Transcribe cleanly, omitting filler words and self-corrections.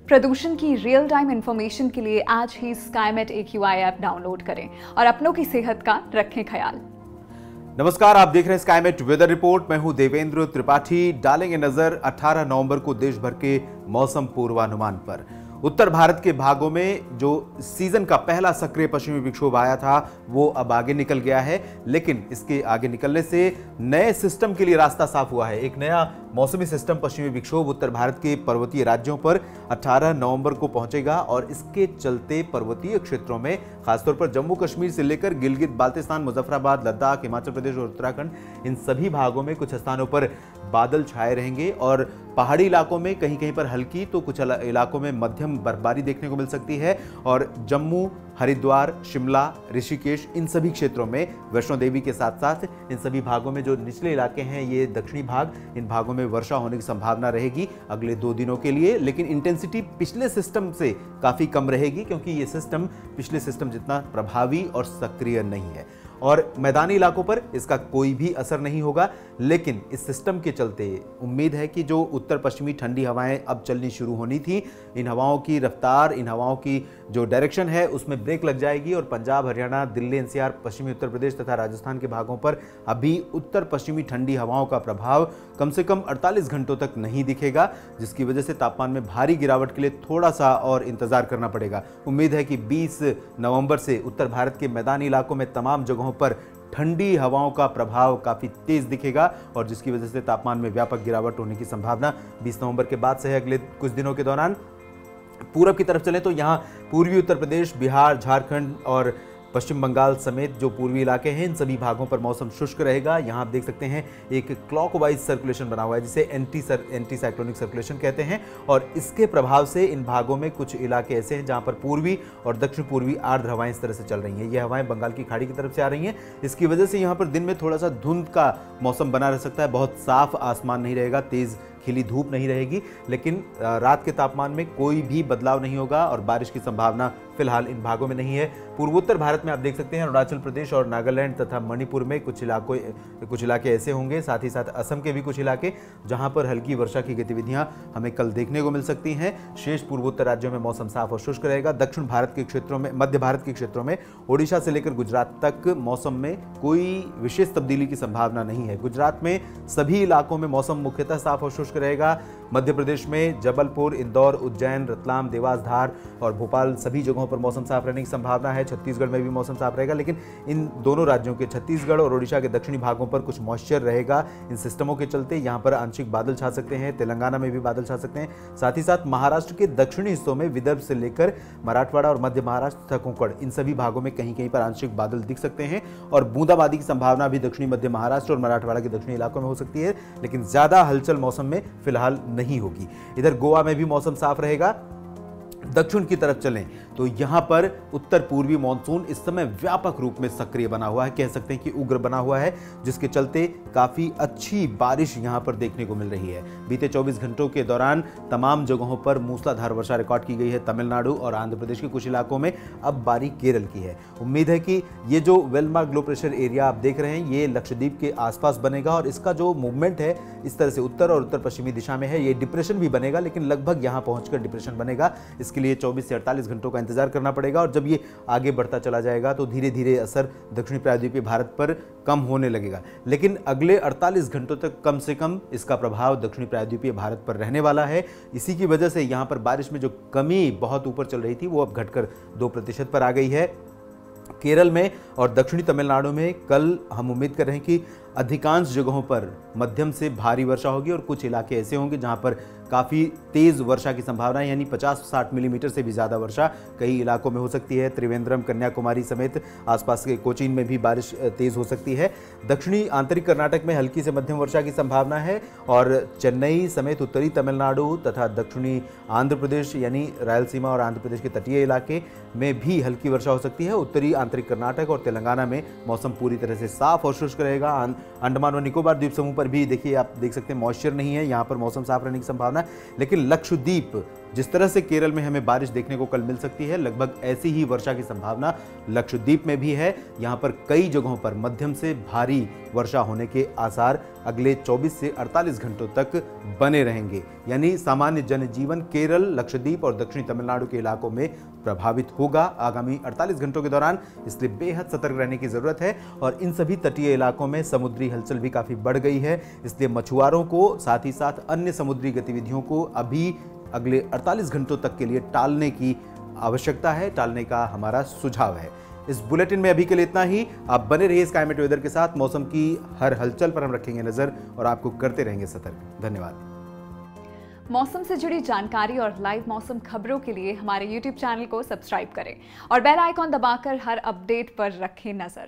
प्रदूषण की real time information के लिए आज ही स्काईमेट AQI ऐप डाउनलोड करें और अपनों की सेहत का रखें ख्याल। नमस्कार, आप देख रहे हैं स्काईमेट वेदर रिपोर्ट। मैं हूं देवेंद्र त्रिपाठी। डालेंगे नजर 18 नवंबर को देश भर के मौसम पूर्वानुमान पर। उत्तर भारत के भागों में जो सीजन का पहला सक्रिय पश्चिमी विक्षोभ आया था वो अब आगे निकल गया है, लेकिन इसके आगे निकलने से नए सिस्टम के लिए रास्ता साफ हुआ है। एक नया मौसमी सिस्टम पश्चिमी विक्षोभ उत्तर भारत के पर्वतीय राज्यों पर 18 नवंबर को पहुंचेगा और इसके चलते पर्वतीय क्षेत्रों में खासतौर पर जम्मू कश्मीर से लेकर गिलगित बाल्टिस्तान, मुजफ्फराबाद, लद्दाख, हिमाचल प्रदेश और उत्तराखंड, इन सभी भागों में कुछ स्थानों पर बादल छाए रहेंगे और पहाड़ी इलाकों में कहीं कहीं पर हल्की तो कुछ इलाकों में मध्यम बर्फबारी देखने को मिल सकती है। और जम्मू, हरिद्वार, शिमला, ऋषिकेश, इन सभी क्षेत्रों में वैष्णो देवी के साथ साथ इन सभी भागों में जो निचले इलाके हैं, ये दक्षिणी भाग, इन भागों में वर्षा होने की संभावना रहेगी अगले 2 दिनों के लिए। लेकिन इंटेंसिटी पिछले सिस्टम से काफी कम रहेगी क्योंकि ये सिस्टम पिछले सिस्टम जितना प्रभावी और सक्रिय नहीं है और मैदानी इलाकों पर इसका कोई भी असर नहीं होगा। लेकिन इस सिस्टम के चलते उम्मीद है कि जो उत्तर पश्चिमी ठंडी हवाएं अब चलनी शुरू होनी थी, इन हवाओं की रफ्तार, इन हवाओं की जो डायरेक्शन है उसमें ब्रेक लग जाएगी और पंजाब, हरियाणा, दिल्ली NCR, पश्चिमी उत्तर प्रदेश तथा राजस्थान के भागों पर अभी उत्तर पश्चिमी ठंडी हवाओं का प्रभाव कम से कम 48 घंटों तक नहीं दिखेगा, जिसकी वजह से तापमान में भारी गिरावट के लिए थोड़ा सा और इंतजार करना पड़ेगा। उम्मीद है कि 20 नवंबर से उत्तर भारत के मैदानी इलाकों में तमाम जगहों पर ठंडी हवाओं का प्रभाव काफी तेज दिखेगा और जिसकी वजह से तापमान में व्यापक गिरावट होने की संभावना 20 नवंबर के बाद से है। अगले कुछ दिनों के दौरान पूरब की तरफ चले तो यहां पूर्वी उत्तर प्रदेश, बिहार, झारखंड और पश्चिम बंगाल समेत जो पूर्वी इलाके हैं, इन सभी भागों पर मौसम शुष्क रहेगा। यहाँ आप देख सकते हैं एक क्लॉकवाइज सर्कुलेशन बना हुआ है जिसे एंटी साइक्लोनिक सर्कुलेशन कहते हैं और इसके प्रभाव से इन भागों में कुछ इलाके ऐसे हैं जहाँ पर पूर्वी और दक्षिण पूर्वी आर्द्र हवाएं इस तरह से चल रही हैं। ये हवाएं बंगाल की खाड़ी की तरफ से आ रही हैं। इसकी वजह से यहाँ पर दिन में थोड़ा सा धुंध का मौसम बना रह सकता है। बहुत साफ आसमान नहीं रहेगा, तेज खिली धूप नहीं रहेगी, लेकिन रात के तापमान में कोई भी बदलाव नहीं होगा और बारिश की संभावना फिलहाल इन भागों में नहीं है। पूर्वोत्तर भारत में आप देख सकते हैं अरुणाचल प्रदेश और नागालैंड तथा मणिपुर में कुछ इलाके ऐसे होंगे, साथ ही साथ असम के भी कुछ इलाके जहां पर हल्की वर्षा की गतिविधियां हमें कल देखने को मिल सकती हैं। शेष पूर्वोत्तर राज्यों में मौसम साफ और शुष्क रहेगा। दक्षिण भारत के क्षेत्रों में, मध्य भारत के क्षेत्रों में, ओडिशा से लेकर गुजरात तक मौसम में कोई विशेष तब्दीली की संभावना नहीं है। गुजरात में सभी इलाकों में मौसम मुख्यतः साफ और शुष्क रहेगा। मध्य प्रदेश में जबलपुर, इंदौर, उज्जैन, रतलाम, देवास, धार और भोपाल सभी जगहों पर मौसम साफ रहने की संभावना है। छत्तीसगढ़ में भी मौसम साफ रहेगा, लेकिन इन दोनों राज्यों के छत्तीसगढ़ और ओडिशा के दक्षिणी भागों पर कुछ मॉइस्चर रहेगा। इन सिस्टमों के चलते यहाँ पर आंशिक बादल छा सकते हैं। तेलंगाना में भी बादल छा सकते हैं। साथ ही साथ महाराष्ट्र के दक्षिणी हिस्सों में विदर्भ से लेकर मराठवाड़ा और मध्य महाराष्ट्र तथा कोंकण, इन सभी भागों में कहीं कहीं पर आंशिक बादल दिख सकते हैं और बूंदाबांदी की संभावना भी दक्षिणी मध्य महाराष्ट्र और मराठवाड़ा के दक्षिणी इलाकों में हो सकती है, लेकिन ज्यादा हलचल मौसम में फिलहाल नहीं होगी। इधर गोवा में भी मौसम साफ रहेगा। दक्षिण की तरफ चलें तो यहां पर उत्तर पूर्वी मानसून इस समय व्यापक रूप में सक्रिय बना हुआ है, कह सकते हैं कि उग्र बना हुआ है, जिसके चलते काफी अच्छी बारिश यहां पर देखने को मिल रही है। बीते 24 घंटों के दौरान तमाम जगहों पर मूसलाधार वर्षा रिकॉर्ड की गई है। तमिलनाडु और आंध्र प्रदेश के कुछ इलाकों में अब बारी केरल की है। उम्मीद है कि ये जो well marked low pressure area आप देख रहे हैं, ये लक्षद्वीप के आसपास बनेगा और इसका जो मूवमेंट है इस तरह से उत्तर और उत्तर पश्चिमी दिशा में है। ये डिप्रेशन भी बनेगा, लेकिन लगभग यहां पहुंचकर डिप्रेशन बनेगा। इसके लिए 24 से 48 घंटों का इंतजार करना पड़ेगा और जब ये आगे बढ़ता चला जाएगा तो धीरे धीरे असर दक्षिणी प्रायद्वीपीय भारत पर कम होने लगेगा। लेकिन अगले 48 घंटों तक कम से कम इसका प्रभाव दक्षिणी प्रायद्वीपीय भारत पर रहने वाला है। इसी की वजह से यहाँ पर बारिश में जो कमी बहुत ऊपर चल रही थी वो अब घटकर 2% पर आ गई है। केरल में और दक्षिणी तमिलनाडु में कल हम उम्मीद कर रहे हैं कि अधिकांश जगहों पर मध्यम से भारी वर्षा होगी और कुछ इलाके ऐसे होंगे जहां पर काफ़ी तेज़ वर्षा की संभावना है, यानी 50-60 मिलीमीटर से भी ज़्यादा वर्षा कई इलाकों में हो सकती है। त्रिवेंद्रम, कन्याकुमारी समेत आसपास के कोचीन में भी बारिश तेज़ हो सकती है। दक्षिणी आंतरिक कर्नाटक में हल्की से मध्यम वर्षा की संभावना है और चेन्नई समेत उत्तरी तमिलनाडु तथा दक्षिणी आंध्र प्रदेश यानी रायलसीमा और आंध्र प्रदेश के तटीय इलाके में भी हल्की वर्षा हो सकती है। उत्तरी आंतरिक कर्नाटक और तेलंगाना में मौसम पूरी तरह से साफ और शुष्क रहेगा। अंडमान और निकोबार द्वीप समूह पर भी देखिए, आप देख सकते हैं मॉइस्चर नहीं है, यहाँ पर मौसम साफ रहने की संभावना। लेकिन लक्षद्वीप जिस तरह से केरल में हमें बारिश देखने को कल मिल सकती है, लगभग ऐसी ही वर्षा की संभावना लक्षद्वीप में भी है। यहां पर कई जगहों पर मध्यम से भारी वर्षा होने के आसार अगले 24 से 48 घंटों तक बने रहेंगे। यानी सामान्य जनजीवन केरल, लक्षद्वीप और दक्षिणी तमिलनाडु के इलाकों में प्रभावित होगा आगामी 48 घंटों के दौरान, इसलिए बेहद सतर्क रहने की जरूरत है। और इन सभी तटीय इलाकों में समुद्री हलचल भी काफी बढ़ गई है, इसलिए मछुआरों को साथ ही साथ अन्य समुद्री गतिविधियों को अभी अगले 48 घंटों तक के लिए टालने की आवश्यकता है, टालने का हमारा सुझाव है। इस बुलेटिन में अभी के लिए इतना ही। आप बने रहिए स्काईमेट वेदर के साथ। मौसम की हर हलचल पर हम रखेंगे नजर और आपको करते रहेंगे सतर्क। धन्यवाद। मौसम से जुड़ी जानकारी और लाइव मौसम खबरों के लिए हमारे YouTube चैनल को सब्सक्राइब करें और बेल आइकॉन दबाकर हर अपडेट पर रखें नजर।